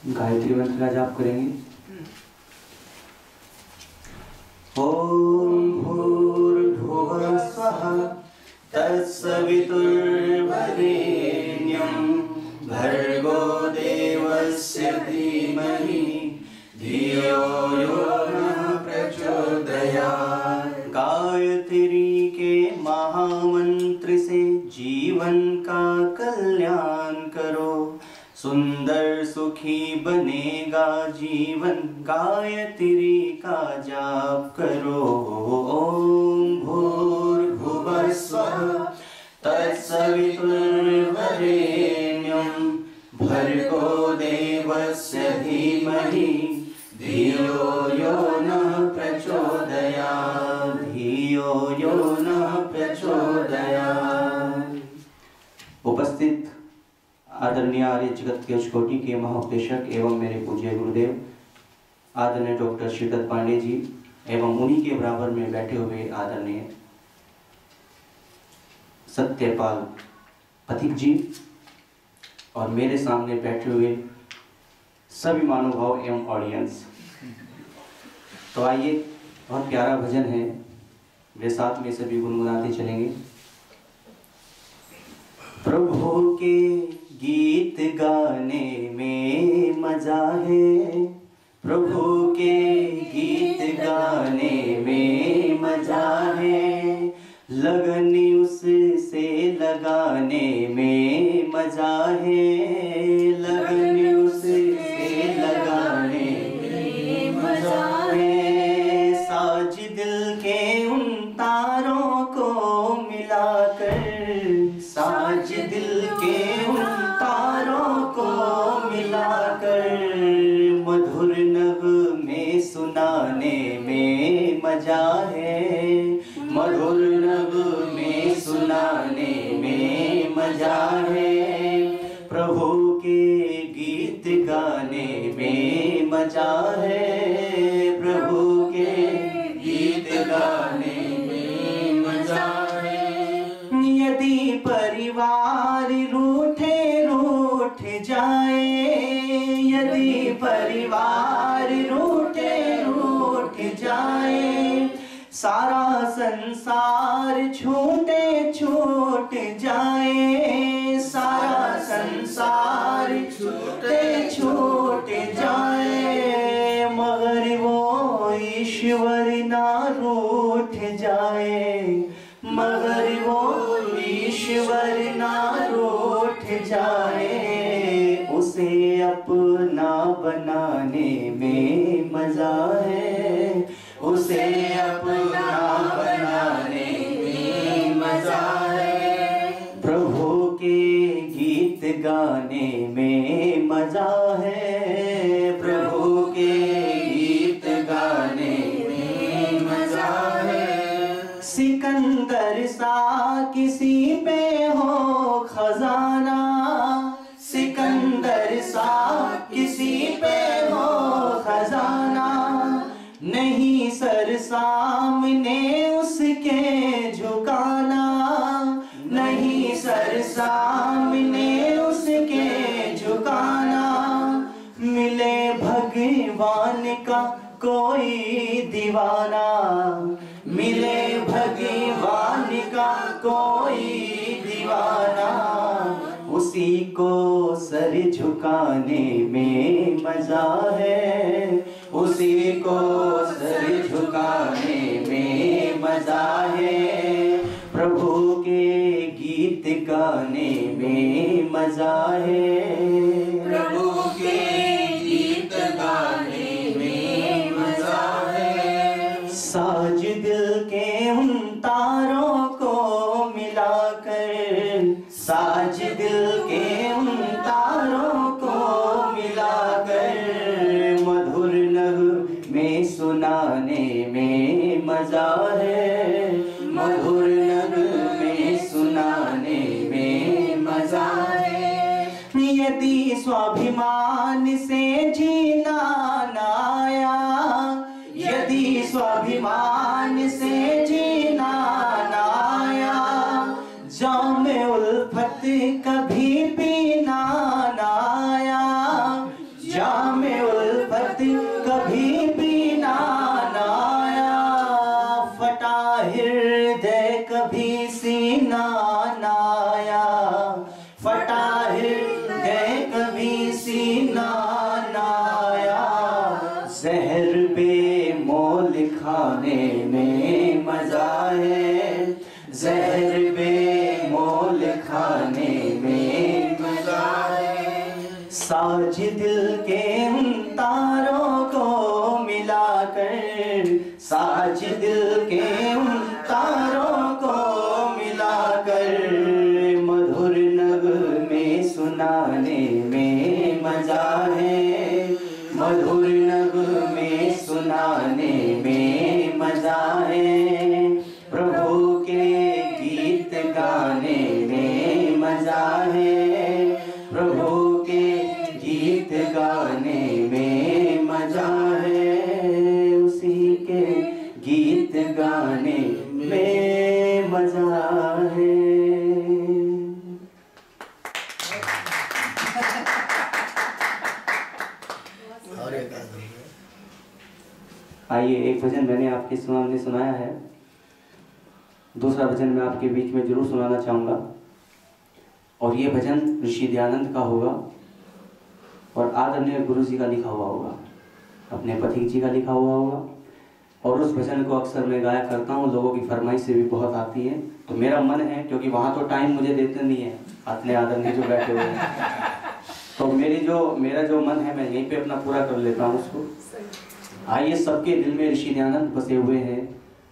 गायत्री मंत्र का जाप करेंगे। ओम भूर्भुवः स्वः तत्सवितुर्वरेण्यं भर्गो देवस्य धीमहि धियो यो नः प्रचोदयात्। गायत्री के महामंत्र से जीवन का कल्याण करो, सुंदर सुखी बनेगा जीवन, गायत्री का जाप करो। ओम भूर्भुवः स्वः तत्सवितुर्वरेण्यं भर्गो देवस्य धीमहि धियो यो नः प्रचोदयात्। धियो यो नः प्रचोदयात्। उपस्थित आदरणीय आर्य जगत के कोटि के महाउपदेशक एवं मेरे पूज्य गुरुदेव आदरणीय डॉक्टर श्रीदत्त पांडे जी एवं उन्हीं के बराबर में बैठे हुए आदरणीय सत्यपाल पथिक जी और मेरे सामने बैठे हुए सभी महानुभाव एवं ऑडियंस। तो आइए, बहुत प्यारा भजन है, वे साथ में सभी गुनगुनाते चलेंगे। प्रभु के गीत गाने में मजा है, प्रभु के गीत गाने में मजा है, लगन उससे लगाने में मजा है, लगन उससे लगाने में मजा है। साज दिल के उन तारों को मिलाकर, साज दिल के उन तारों को मिलाकर, मधुर नगमे सुनाने में मजा है, मधुर नगमे सुनाने में मजा है, प्रभु के गीत गाने में मजा है, प्रभु के गीत गाने में मजा है। यदि परिवार रूठे रूठ जाए, यदि परिवार रूठे रूठ जाए, सारा संसार छूटे छूट जाए, सारा संसार छूटे छूट जाए, मगर वो ईश्वर ना रूठ जाए, मगर वो ईश्वर ना रूठ जाए, उसे अपना बनाने में मजा है, उसे अपना बनाने में मजा है, प्रभु के गीत गाने में मजा है, प्रभु के गीत गाने में मजा है। सिकंदर सा किसी पे हो खजाना, सिकंदर सा किसी पे हो खजाना, नहीं सर सामने उसके झुकाना, नहीं सर सामने उसके झुकाना, मिले भगवान का कोई दीवाना, मिले भगवान का कोई दीवाना, उसी को सर झुकाने में मजा है, उसी को सर झुकाने में मजा है, प्रभु के गीत गाने में मजा है, प्रभु के गीत गाने में मजा है। साज दिल के उन तारों को मिलाकर, साज दिल के उन तारों को मिलाकर, मधुर नगमे सुनाने में मजा है, मधुर नगमे सुनाने में मजा है। यदि स्वाभिमान से जीना ना आया, यदि स्वाभिमान से जीना ना आया, जाम उल्फत कभी पीना ना आया, जाम सुनाने में मजा है। साज दिल के उन तारों को मिलाकर, साज दिल के उन तारों को मिलाकर, मधुर नगमे सुनाने में मजा है। मधुर नगमे सुनाने में मजा है। प्रभु के गीत गाने में मजा है। प्रभु के गीत गाने में मजा है। उसी के गीत गाने में मजा है। आइए, एक भजन मैंने आपके सामने सुनाया है, दूसरा भजन मैं आपके बीच में जरूर सुनाना चाहूँगा। और ये भजन ऋषि दयानंद का होगा और आदरणीय गुरु जी का लिखा हुआ होगा, अपने पथिक जी का लिखा हुआ होगा। और उस भजन को अक्सर मैं गाया करता हूँ, लोगों की फरमाइश से भी बहुत आती है। तो मेरा मन है, क्योंकि वहाँ तो टाइम मुझे देते नहीं है अपने आदरणीय जो बैठे हुए हैं, तो मेरा जो मन है मैं यहीं पे अपना पूरा कर लेता हूँ उसको। आइए, सबके दिल में ऋषि दयानंद बसे हुए हैं,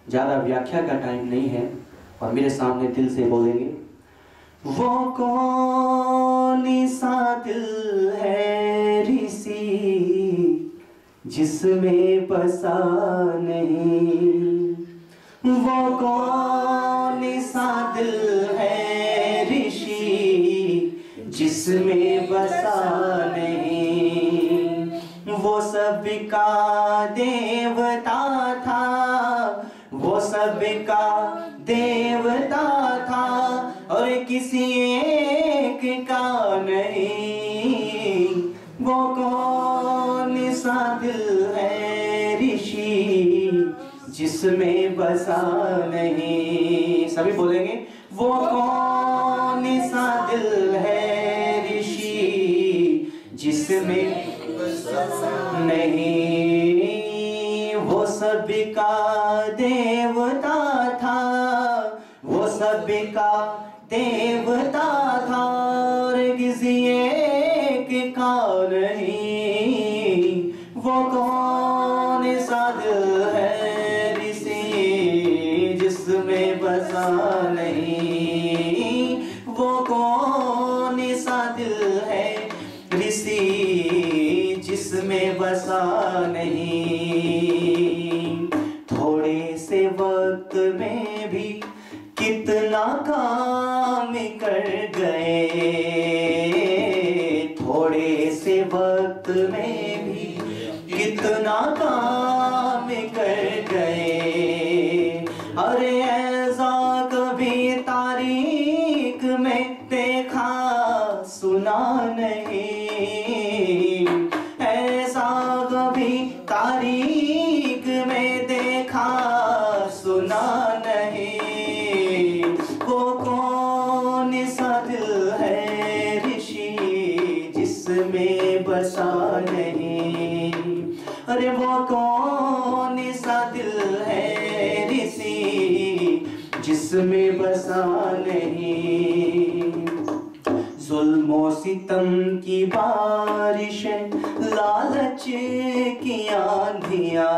ज़्यादा व्याख्या का टाइम नहीं है और मेरे सामने दिल से बोलेंगे। वो कौन सा दिल है ऋषि जिसमें बसा नहीं, वो कौन सा दिल है ऋषि जिसमें बसा नहीं। वो सबका देवता था, वो सबका देवता था, और किसी एक का नहीं। वो कौन सा दिल है ऋषि जिसमें बसा नहीं। सभी बोलेंगे, वो कौन सा दिल है ऋषि जिसमें नहीं। वो सबका देवता था, वो सबका देवता था, और किसी एक का नहीं। वो कौन सा दिल है ऋषि जिसमें बसा नहीं। वो कौन सा दिल है ऋषि जिसमें बसा नहीं। थोड़े से वक्त में भी कितना काम कर गए, थोड़े से वक्त में भी कितना काम कर गए। अरे ऐसा कभी तारीख में देखा सुना नहीं, ऐसा कभी तारीख में देखा सुना नहीं। वो कौन सा दिल है ऋषि जिसमें बसा नहीं। अरे वो कौन सा दिल है ऋषि जिसमें बसा नहीं। जुल्मों सितम की बारिश, लालच की आंधियां,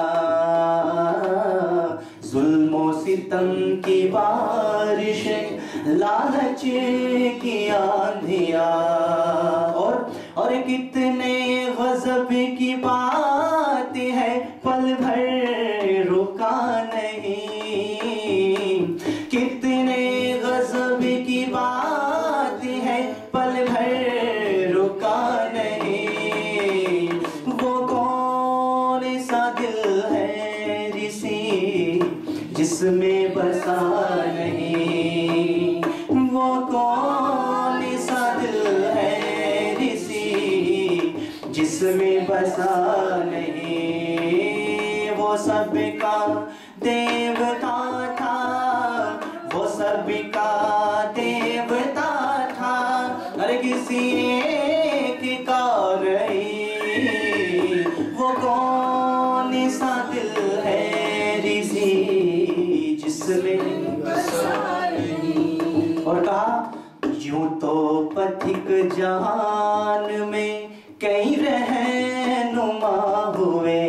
जुल्मों सितम की बारिश, लालच की आंधियां, और कितने गजब की बात है, पल भर रुका नहीं। कितने गजब की बात है, पल भर रुका नहीं। वो कौन सा दिल है ऋषि जिसमें बसा नहीं। वो कौन सा दिल है ऋषि जिसमें बसा नहीं। वो सबका देवता था, वो सबका देवता था, अरे किसी एक का नहीं। वो कौन सा दिल है ऋषि जिसमें बसा नहीं। और कहा, यूं तो पथिक जहान में कई रहनुमा हुए,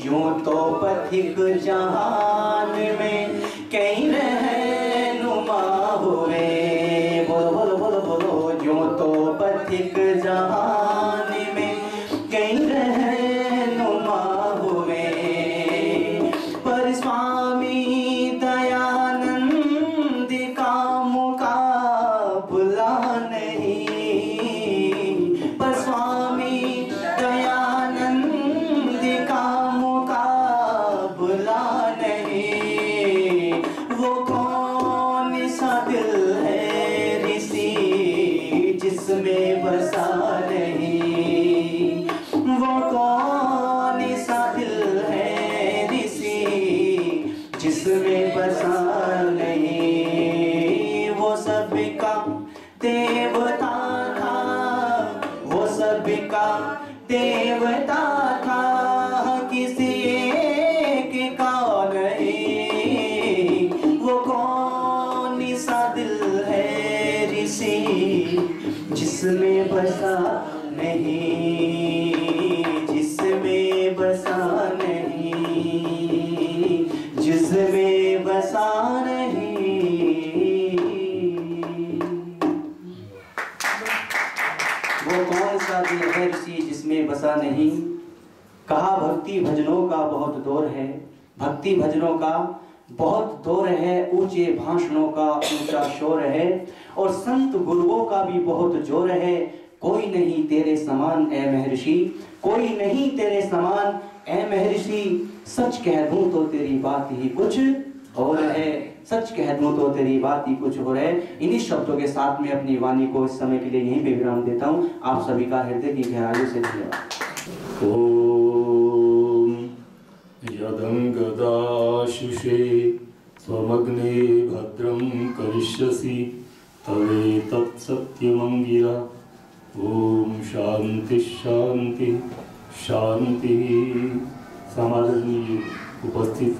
यूं तो पथिक जहान में कई रहनुमा हुए। बोलो बोलो बोलो बोलो, यूं तो पथिक जहान में कई रहनुमा हुए, पर स्वामी दयानंद का मुकाबला नहीं, पर स्वामी दयानंद का मुकाबला नहीं। वो कौन सा दिल है ऋषि जिसमें बसा नहीं, वो कौन सा दिल है ऋषि जिसमें बसा नहीं। वो सबका देवता था, वो सबका देवता था, किसी एक का नहीं। वो कौन सा दिल है ऋषि जिसमें बसा नहीं, जिसमें बसा नहीं, जिसमें बसा नहीं। वो कौन सा दिल है ऋषि जिसमें बसा नहीं। कहा भक्ति भजनों का बहुत दौर है, भक्ति भजनों का बहुत दौर है, ऊंचे भाषणों का ऊंचा शोर है, और संत गुरुओं का भी बहुत जोर है। कोई नहीं तेरे समान ए महर्षि, कोई नहीं तेरे समान ए महर्षि, सच कह दूं तो तेरी बात ही कुछ और है, सच कह दूं तो तेरी बात ही कुछ और है। इन्हीं शब्दों के साथ में अपनी वाणी को इस समय के लिए यहीं पे विराम देता हूं। आप सभी का हृदय की गहराइयों से धन्यवाद। ओम यदंगदाशुषे स्वमग्ने भद्रं करिष्यसि तवेतत् सत्यमंगिरा। ओम शांति शांति शांति। समादरणीय उपस्थित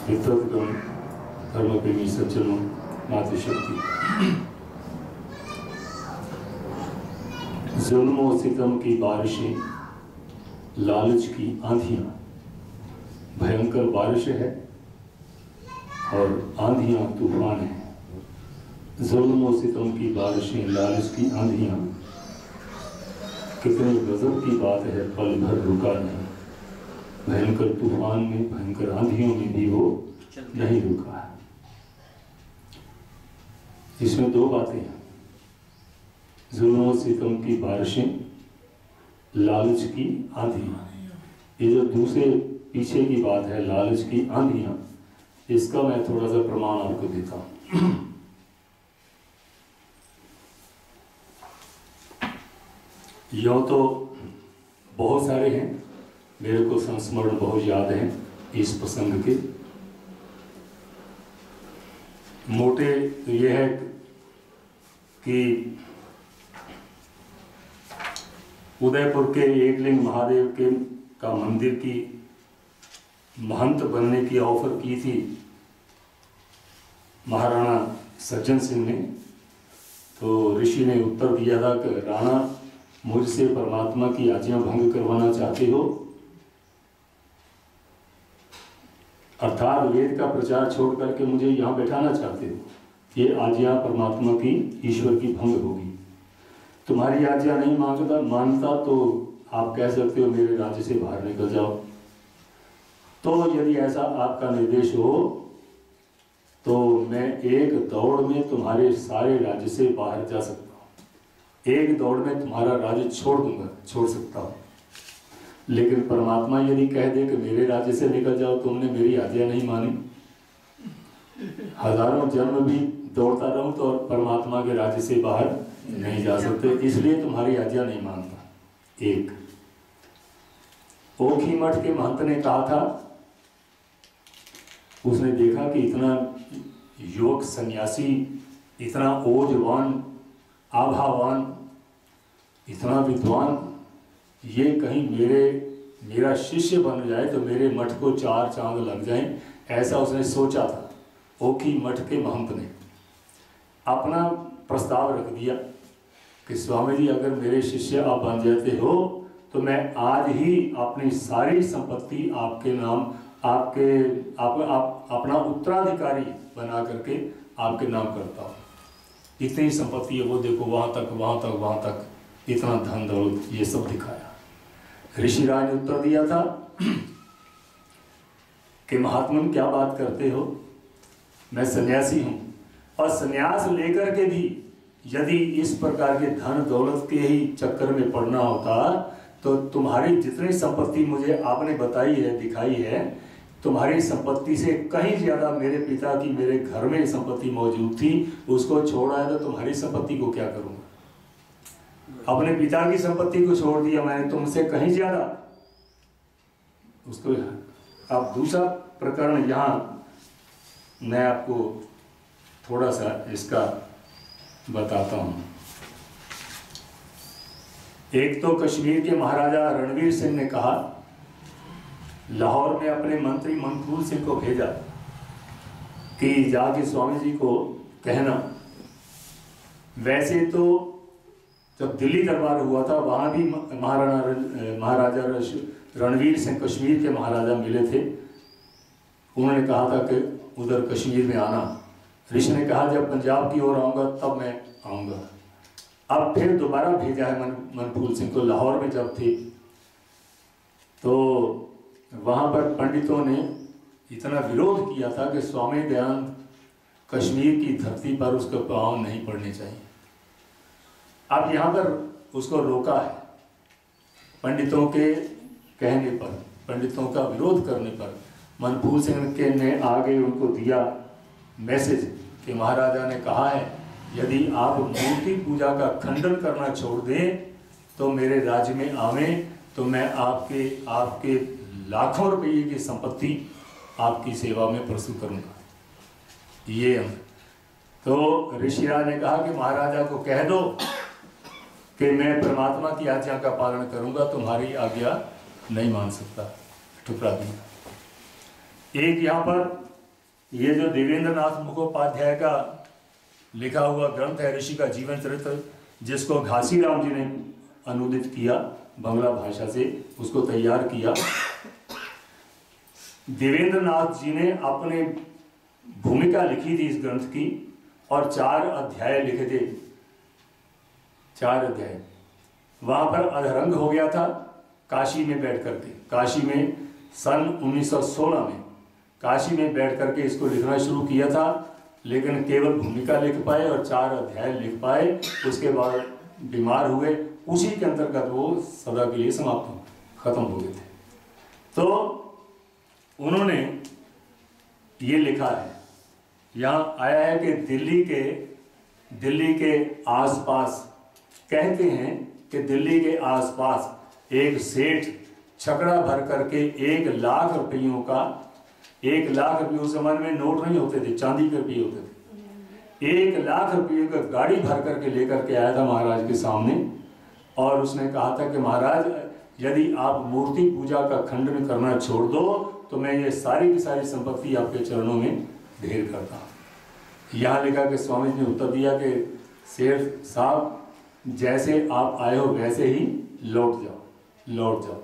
मित्रगण, धर्मप्रेमी सज्जनों, मातृशक्ति, जुल्म और सितम की बारिशें, लालच की आंधियां, भयंकर बारिश है और आंधियां तूफान है। जुल्म और सितम की बारिशें, लालच की आंधियां, कितने गजब की बात है, पल भर रुका नहीं। भयंकर तूफान में, भयंकर आंधियों में भी वो नहीं रुका है। इसमें दो बातें हैं, जुल्म और सितम की बारिशें, लालच की आंधियां। ये जो दूसरे पीछे की बात है, लालच की आंधियां, इसका मैं थोड़ा सा प्रमाण आपको देता हूं। यूं तो बहुत सारे हैं, मेरे को संस्मरण बहुत याद हैं इस प्रसंग के। मोटे तो यह है कि उदयपुर के एकलिंग महादेव के का मंदिर की महंत बनने की ऑफर की थी महाराणा सज्जन सिंह ने। तो ऋषि ने उत्तर दिया था कि राणा, मुझसे परमात्मा की आज्ञा भंग करवाना चाहते हो, अर्थात वेद का प्रचार छोड़ करके मुझे यहाँ बैठाना चाहते हो, ये आज्ञा परमात्मा की, ईश्वर की भंग होगी। तुम्हारी आज्ञा नहीं मानता तो आप कह सकते हो मेरे राज्य से बाहर निकल जाओ। तो यदि ऐसा आपका निर्देश हो तो मैं एक दौड़ में तुम्हारे सारे राज्य से बाहर जा सकता हूँ, एक दौड़ में तुम्हारा राज्य छोड़ दूंगा, छोड़ सकता हूँ। लेकिन परमात्मा यदि कह दे कि मेरे राज्य से निकल जाओ, तुमने मेरी आज्ञा नहीं मानी, हजारों जन्म भी दौड़ता रहूं तो परमात्मा के राज्य से बाहर नहीं जा सकते, इसलिए तुम्हारी आज्ञा नहीं मानता। एक ओखी मठ के महंत ने कहा था, उसने देखा कि इतना युवक सन्यासी, इतना ओजवान, आभावान, इतना विद्वान, ये कहीं मेरा शिष्य बन जाए तो मेरे मठ को 4 चांद लग जाएं, ऐसा उसने सोचा था ओखी मठ के महंत ने। अपना प्रस्ताव रख दिया कि स्वामी जी अगर मेरे शिष्य आप बन जाते हो तो मैं आज ही अपनी सारी संपत्ति आपके नाम आप अपना उत्तराधिकारी बना करके आपके नाम करता हूँ। इतनी संपत्ति है, वो देखो वहाँ तक इतना धन दौलत ये सब दिखाया। ऋषिराज ने उत्तर दिया था कि महात्मन क्या बात करते हो, मैं सन्यासी हूँ और सन्यास लेकर के भी यदि इस प्रकार के धन दौलत के ही चक्कर में पड़ना होता तो तुम्हारी जितनी संपत्ति मुझे आपने बताई है दिखाई है, तुम्हारी संपत्ति से कहीं ज्यादा मेरे पिता की मेरे घर में संपत्ति मौजूद थी, उसको छोड़ा है तो तुम्हारी संपत्ति को क्या करूंगा। अपने पिता की संपत्ति को छोड़ दिया मैंने तुमसे कहीं ज्यादा उसको। अब दूसरा प्रकरण यहाँ मैं आपको थोड़ा सा इसका बताता हूँ। एक तो कश्मीर के महाराजा रणवीर सिंह ने कहा, लाहौर में अपने मंत्री मनफूल सिंह को भेजा कि जाके स्वामी जी को कहना। वैसे तो जब दिल्ली दरबार हुआ था वहाँ भी महाराजा रणवीर सिंह कश्मीर के महाराजा मिले थे। उन्होंने कहा था कि उधर कश्मीर में आना। ऋषि ने कहा जब पंजाब की ओर आऊँगा तब मैं आऊँगा। अब फिर दोबारा भेजा है मनफूल सिंह को। लाहौर में जब थे तो वहाँ पर पंडितों ने इतना विरोध किया था कि स्वामी दयानंद कश्मीर की धरती पर उसका पाँव नहीं पड़ने चाहिए। अब यहाँ पर उसको रोका है पंडितों के कहने पर, पंडितों का विरोध करने पर। मनफूल सिंह के ने आगे उनको दिया मैसेज कि महाराजा ने कहा है यदि आप मूर्ति पूजा का खंडन करना छोड़ दें तो मेरे राज्य में आवें तो मैं आपके लाखों रुपये की संपत्ति आपकी सेवा में प्रस्तुत करूंगा। ये तो ऋषिराज ने कहा कि महाराजा को कह दो कि मैं परमात्मा की आज्ञा का पालन करूंगा, तुम्हारी आज्ञा नहीं मान सकता, ठुकरा दिया। एक यहाँ पर ये जो देवेंद्र नाथ मुखोपाध्याय का लिखा हुआ ग्रंथ है ऋषि का जीवन चरित्र, जिसको घासीराम जी ने अनुदित किया बंगला भाषा से, उसको तैयार किया। देवेंद्र नाथ जी ने अपने भूमिका लिखी थी इस ग्रंथ की और 4 अध्याय लिखे थे। 4 अध्याय वहां पर अधरंग हो गया था काशी में बैठ करके। काशी में सन 1916 में काशी में बैठ करके इसको लिखना शुरू किया था, लेकिन केवल भूमिका लिख पाए और 4 अध्याय लिख पाए। उसके बाद बीमार हुए, उसी के अंतर्गत वो सदा के लिए खत्म हो गए थे। तो उन्होंने ये लिखा है, यहाँ आया है कि दिल्ली के आसपास कहते हैं कि दिल्ली के आसपास एक सेठ छकड़ा भर करके 1 लाख रुपयों का, 1 लाख रुपये उस जमाने में नोट नहीं होते थे, चांदी के रुपये होते थे, 1 लाख रुपये का गाड़ी भर करके लेकर के आया था महाराज के सामने। और उसने कहा था कि महाराज यदि आप मूर्ति पूजा का खंडन करना छोड़ दो तो मैं ये सारी की सारी संपत्ति आपके चरणों में ढेर करता हूँ। यहाँ लिखा कि स्वामी जी ने उत्तर दिया कि शेर साहब जैसे आप आए हो वैसे ही लौट जाओ।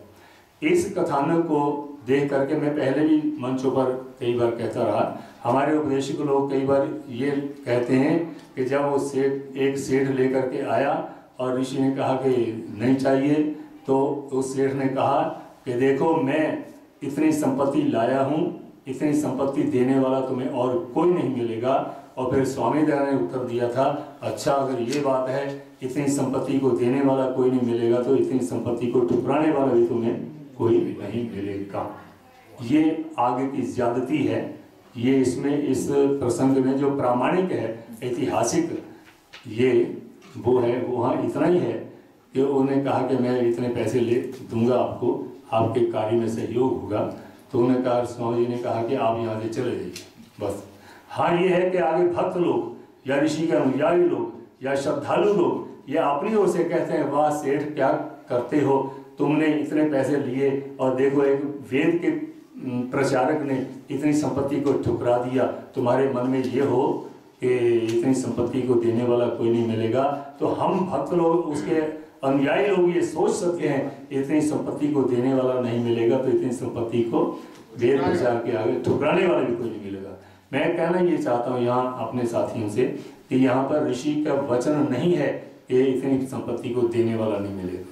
इस कथानक को देख करके मैं पहले भी मंचों पर कई बार कहता रहा, हमारे उपदेशक लोग कई बार ये कहते हैं कि जब वो एक सेठ लेकर के आया और ऋषि ने कहा कि नहीं चाहिए, तो उस सेठ ने कहा कि देखो मैं इतनी संपत्ति लाया हूँ, इतनी संपत्ति देने वाला तुम्हें और कोई नहीं मिलेगा। और फिर स्वामी दयानंद ने उत्तर दिया था, अच्छा अगर ये बात है इतनी संपत्ति को देने वाला कोई नहीं मिलेगा तो इतनी संपत्ति को ठुकराने वाला भी तुम्हें कोई भी नहीं मिलेगा। ये आगे की ज्यादती है। ये इसमें इस प्रसंग में जो प्रामाणिक है, ऐतिहासिक, ये वो है, वहाँ इतना ही है कि उन्होंने कहा कि मैं इतने पैसे ले दूंगा आपको, आपके कार्य में सहयोग होगा। तो उन्होंने कहा, स्वामी जी ने कहा कि आप यहाँ से चले जाइए बस। हाँ ये है कि आगे भक्त लोग या ऋषि के अनुयायी लोग या श्रद्धालु लोग ये अपनी ओर से कहते हैं, वाह सेठ क्या करते हो, तुमने इतने पैसे लिए और देखो एक वेद के प्रचारक ने इतनी संपत्ति को ठुकरा दिया। तुम्हारे मन में ये हो कि इतनी संपत्ति को देने वाला कोई नहीं मिलेगा, तो हम भक्त लोग, उसके अनुयायी लोग ये सोच सकते हैं इतनी संपत्ति को देने वाला नहीं मिलेगा, तो इतनी संपत्ति को वेद प्रचार के आगे ठुकराने वाला भी कोई नहीं मिलेगा। मैं कहना ये चाहता हूँ यहाँ अपने साथियों से कि यहाँ पर ऋषि का वचन नहीं है कि इतनी संपत्ति को देने वाला नहीं मिलेगा,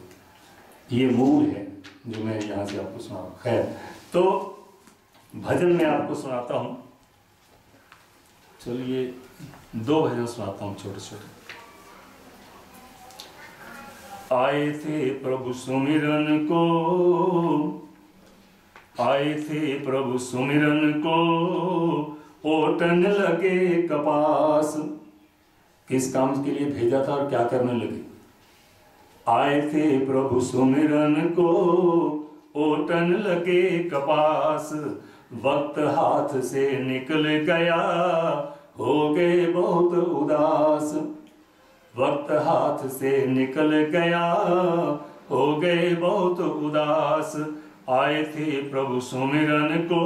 ये मूल है जो मैं यहाँ से आपको सुना। खैर, तो भजन में आपको सुनाता हूँ, चलिए 2 भजन सुनाता हूँ छोटे छोटे। आए थे प्रभु सुमिरन को, आए थे प्रभु सुमिरन को, ओटन लगे कपास। किस काम के लिए भेजा था और क्या करने लगे? आए थे प्रभु सुमिरन को, ओटन लगे कपास। वक्त हाथ से निकल गया, हो गए बहुत उदास। वक्त हाथ से निकल गया, हो गए बहुत उदास। आए थे प्रभु सुमिरन को,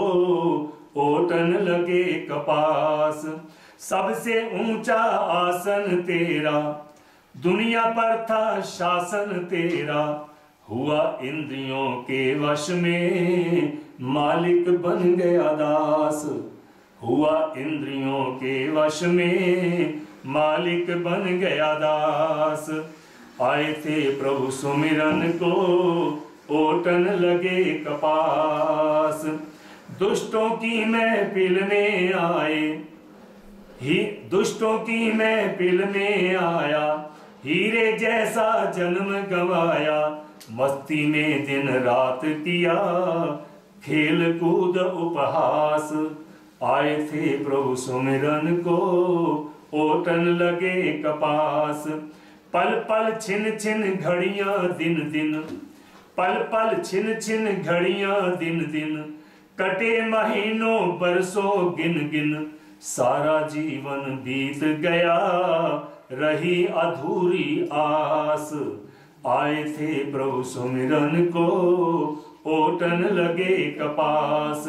ओटन लगे कपास। सबसे ऊंचा आसन तेरा, दुनिया पर था शासन तेरा। हुआ इंद्रियों के वश में, मालिक बन गया दास। हुआ इंद्रियों के वश में, मालिक बन गया दास। आए थे प्रभु सुमिरन को, ओटन लगे कपास। दुष्टों की महफिल में आए, ही दुष्टों की महफिल में आया। हीरे जैसा जन्म गंवाया, मस्ती में दिन रात किया, खेल कूद उपहास। आए थे प्रभु सुमिरन को, ओटन लगे कपास। पल पल छिन छिन घड़ियां दिन दिन, पल पल छिन छिन घड़ियां दिन दिन। कटे महीनों बरसों गिन गिन, सारा जीवन बीत गया, रही अधूरी आस। आए थे प्रभु सुमिरन को, ओटन लगे कपास।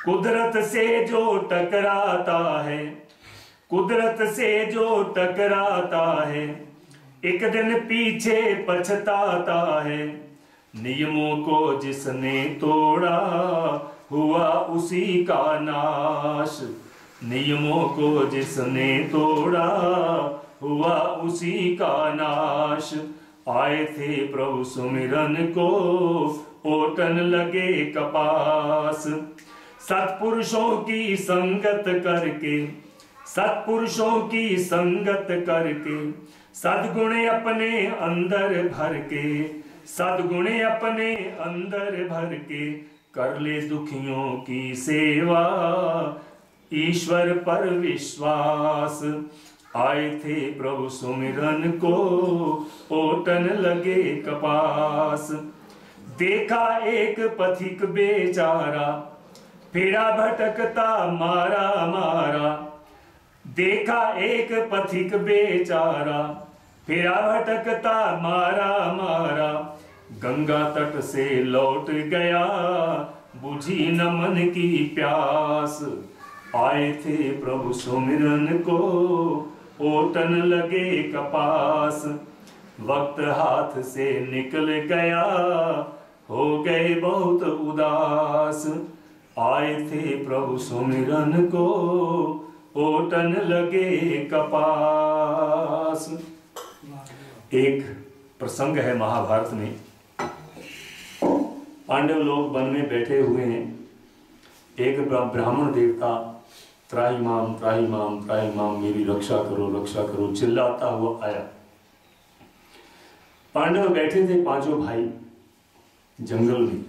कुदरत से जो टकराता है, कुदरत से जो टकराता है, एक दिन पीछे पछताता है। नियमों को जिसने तोड़ा, हुआ उसी का नाश। नियमों को जिसने तोड़ा, हुआ उसी का नाश। आए थे प्रभु सुमिरन को, ओटन लगे कपास। सत्पुरुषों की संगत करके, सत्पुरुषों की संगत करके, सद्गुण अपने अंदर भर के, सद्गुण अपने अंदर भर के, कर ले दुखियों की सेवा, ईश्वर पर विश्वास। आए थे प्रभु सुमिरन को, ओटन लगे कपास। देखा एक पथिक बेचारा, फिरा भटकता मारा मारा। देखा एक पथिक बेचारा, फिरा भटकता मारा मारा। गंगा तट से लौट गया, बुझी न मन की प्यास। आए थे प्रभु सुमिरन को, ओटन लगे कपास। वक्त हाथ से निकल गया, हो गए बहुत उदास। आए थे प्रभु सुमिरन को, ओटन लगे कपास। एक प्रसंग है महाभारत में। पांडव लोग वन में बैठे हुए हैं। एक ब्राह्मण देवता त्राहिमाम त्राहिमाम त्राहिमाम, मेरी रक्षा करो चिल्लाता हुआ आया। पांडव बैठे थे पांचों भाई जंगल में।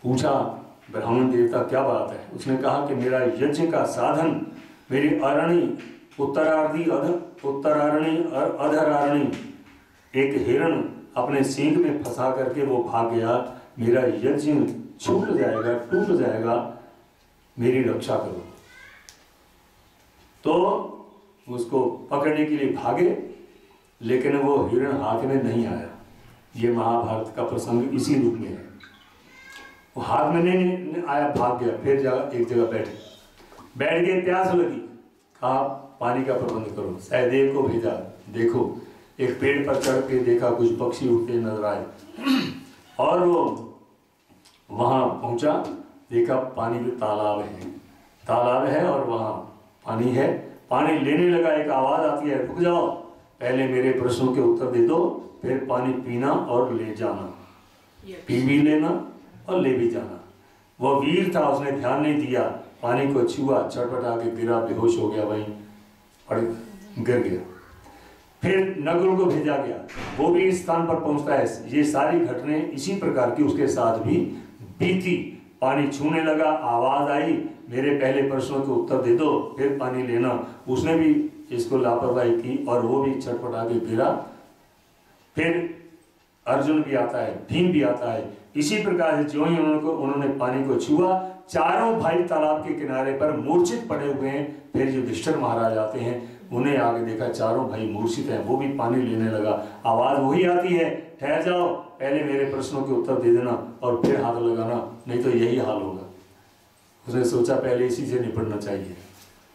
पूछा ब्राह्मण देवता क्या बात है? उसने कहा कि मेरा यज्ञ का साधन, मेरी अरणी उत्तरार्धी उत्तरारणी अधरारणी एक हिरण अपने सींग में फंसा करके वो भाग गया। मेरा यज्ञ छूट जाएगा, टूट जाएगा, मेरी रक्षा करो। तो उसको पकड़ने के लिए भागे, लेकिन वो हिरण हाथ में नहीं आया। ये महाभारत का प्रसंग इसी रूप में है। वो हाथ में नहीं आया, भाग गया। फिर एक जगह बैठ गए, प्यास लगी। कहा पानी का प्रबंध करो। सहदेव को भेजा, देखो एक पेड़ पर चढ़ के देखा कुछ पक्षी उड़ते नजर आए, और वो वहां पहुंचा, देखा पानी के तालाब है और वहां पानी है। पानी लेने लगा, एक आवाज आती है, रुक जाओ, पहले मेरे प्रश्नों के उत्तर दे दो, फिर पानी पीना और ले जाना, पी भी लेना और ले भी जाना। वो वीर था, उसने ध्यान नहीं दिया, पानी को छुआ, चटपटा के गिरा, बेहोश हो गया, वहीं पड़ गिर गया। फिर नगरों को भेजा गया, वो भी इस स्थान पर पहुंचता है। ये सारी घटनाएं इसी प्रकार की उसके साथ भी बीती। पानी छूने लगा, आवाज आई, मेरे पहले प्रश्नों के उत्तर दे दो, फिर पानी लेना। उसने भी इसको लापरवाही की और वो भी छटपटा के गिरा। फिर अर्जुन भी आता है, भीम भी आता है। इसी प्रकार से जो ही उन्होंने पानी को छुआ, चारों भाई तालाब के किनारे पर मूर्छित पड़े हुए हैं। फिर युधिष्ठिर महाराज आते हैं, उन्हें आगे देखा, चारों भाई मूर्छित हैं। वो भी पानी लेने लगा, आवाज वही आती है, ठहर जाओ, पहले मेरे प्रश्नों के उत्तर दे देना और फिर हाथ लगाना, नहीं तो यही हाल होगा। उसने सोचा पहले इसी से निपटना चाहिए।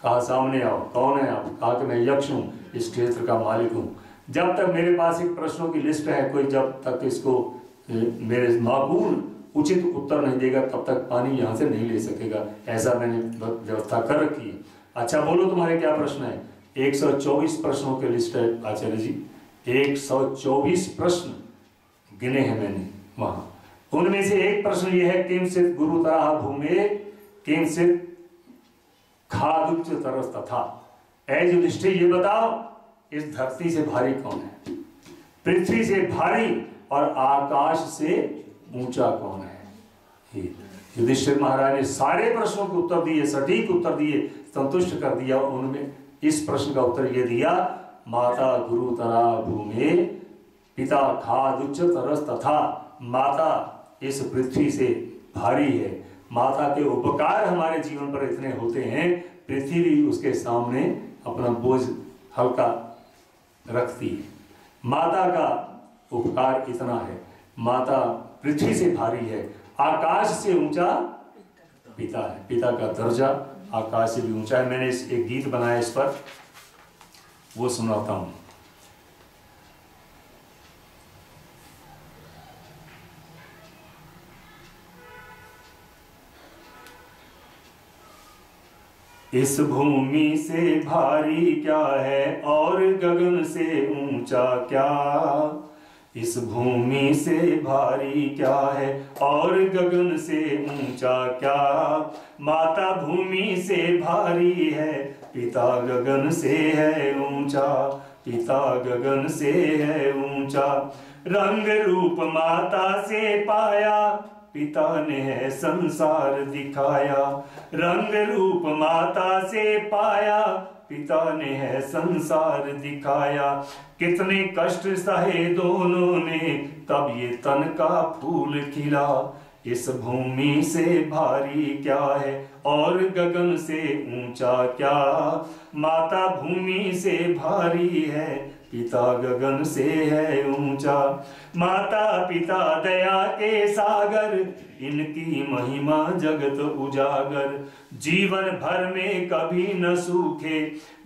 कहा सामने आओ, कौन है आप? कहा कि मैं यक्ष हूँ, इस क्षेत्र का मालिक हूँ। जब तक मेरे पास एक प्रश्नों की लिस्ट है, कोई जब तक इसको मेरे माकूल उचित उत्तर नहीं देगा, तब तक पानी यहाँ से नहीं ले सकेगा। ऐसा मैंने व्यवस्था कर रखी है। अच्छा बोलो, तुम्हारे क्या प्रश्न है? 124 प्रश्नों की लिस्ट है आचार्य जी, 124 प्रश्न गिने हैं मैंने वहां। उनमें से एक प्रश्न यह है, किंचित गुरुतरः भूमे किंचित खादुच्च तरस तथा। ऐ युधिष्ठिर, ये बताओ इस धरती से भारी कौन है? पृथ्वी से भारी और आकाश से ऊंचा कौन है? युधिष्ठिर महाराज ने सारे प्रश्नों के उत्तर दिए, सटीक उत्तर दिए, संतुष्ट कर दिया। उन्होंने इस प्रश्न का उत्तर ये दिया, माता गुरुतरा भूमे पिता खादुच्च तरस तथा। माता इस पृथ्वी से भारी है। माता के उपकार हमारे जीवन पर इतने होते हैं, पृथ्वी भी उसके सामने अपना बोझ हल्का रखती है। माता का उपकार इतना है, माता पृथ्वी से भारी है, आकाश से ऊंचा पिता है। पिता का दर्जा आकाश से भी ऊंचा है। मैंने एक गीत बनाया इस पर, वो सुनाता हूं। इस भूमि से भारी क्या है और गगन से ऊंचा क्या? इस भूमि से भारी क्या है और गगन से ऊंचा क्या? माता भूमि से भारी है, पिता गगन से है ऊंचा, पिता गगन से है ऊंचा। रंग रूप माता से पाया, पिता ने है संसार दिखाया। रंग रूप माता से पाया, पिता ने है संसार दिखाया। कितने कष्ट सहे दोनों ने, तब ये तन का फूल खिला। इस भूमि से भारी क्या है और गगन से ऊंचा क्या? माता भूमि से भारी है, पिता गगन से है ऊंचा। माता पिता दया के सागर, इनकी महिमा जगत उजागर। जीवन भर में कभी न सूखे,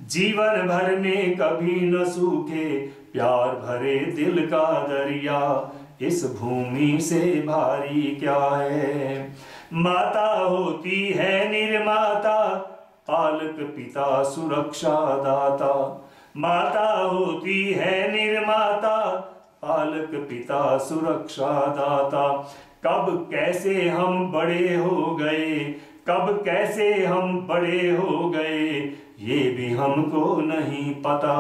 जीवन भर में कभी न सूखे, प्यार भरे दिल का दरिया। इस भूमि से भारी क्या है? माता होती है निर्माता, पालक पिता सुरक्षा दाता। माता होती है निर्माता, पालक पिता सुरक्षा दाता। कब कैसे हम बड़े हो गए, कब कैसे हम बड़े हो गए, ये भी हमको नहीं पता।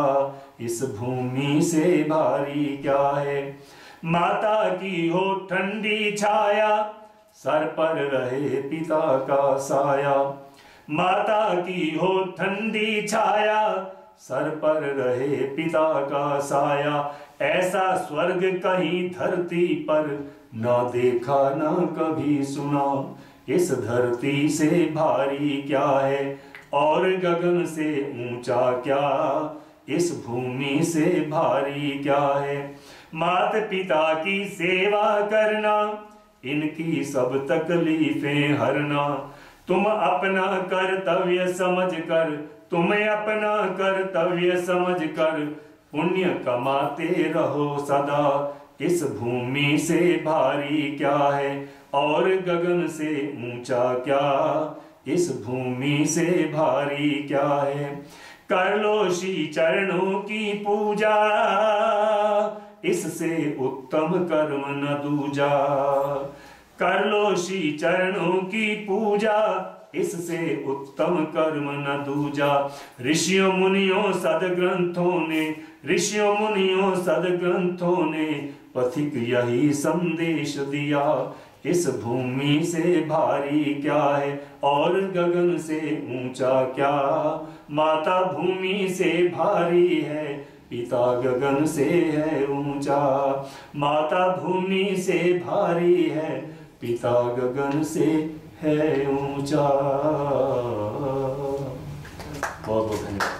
इस भूमि से भारी क्या है? माता की हो ठंडी छाया, सर पर रहे पिता का साया। माता की हो ठंडी छाया, सर पर रहे पिता का साया। ऐसा स्वर्ग कहीं धरती पर ना देखा ना कभी सुना। इस धरती से भारी क्या है और गगन से ऊंचा क्या? इस भूमि से भारी क्या है? मात पिता की सेवा करना, इनकी सब तकलीफें हरना। तुम अपना कर्तव्य समझकर तुम्हें अपना कर्तव्य समझकर पुण्य कमाते रहो सदा। इस भूमि से भारी क्या है और गगन से ऊंचा क्या, इस भूमि से भारी क्या है। कर लो श्री चरणों की पूजा, इससे उत्तम कर्म न दूजा। कर लो श्री चरणों की पूजा, इससे उत्तम कर्म न दूजा। ऋषियों मुनियों सदग्रंथों ने, ऋषियों मुनियों सदग्रंथों ने पथिक यही संदेश दिया। इस भूमि से भारी क्या है और गगन से ऊंचा क्या। माता भूमि से भारी है, पिता गगन से है ऊंचा। माता भूमि से भारी है, पिता गगन से है ऊंचा। बहुत बहुत धन्यवाद।